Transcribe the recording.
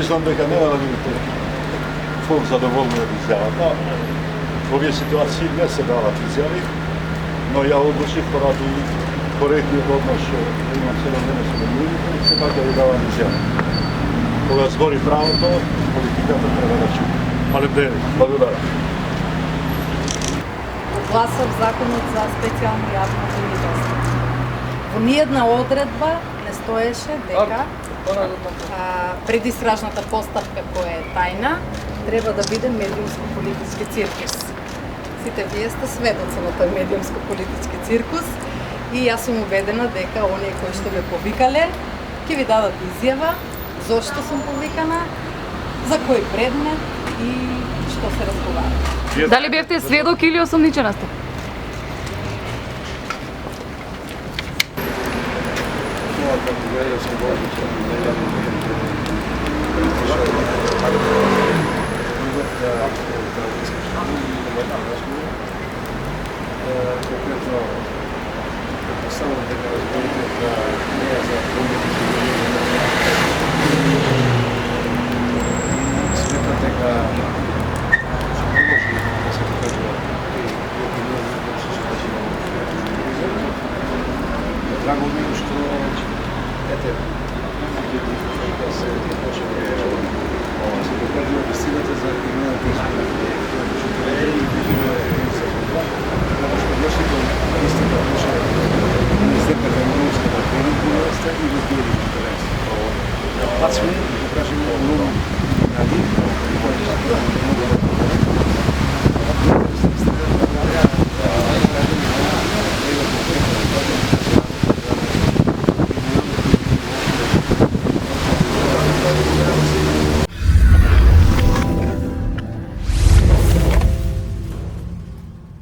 мислам дека нема да бидете фол задоволни од изјавата. Во овие ситуации не се дават изјави, но ја одлучив поради коректниот однос што имам цело време со луѓето и сепак да ви давам изјави. Кога збори правото, политиката треба да чуи. Мале ден, благодарам. Гласав законот за специјално јавно обвинителство. Во ниедна одредба не стоеше дека предистражната постапка која е тајна треба да биде медиумско-политички циркус. Сите вие сте сведоци на тој медиумско-политички циркус и јас сум убедена дека оние кои што ме повикале ќе ви дадат изјава зошто сум повикана, за кој предмет и што се разговара. Дали бевте сведок или осомничена сте? Конкретно, само дека разберете да не е за сметам дека не може да се покажува драго ми е што ете да се почне да се покажува вистината за криминалните изпити. Zato što došli do istine više Министерството на икономската политика и разделили интерес. Пак сме да покажем много нади, които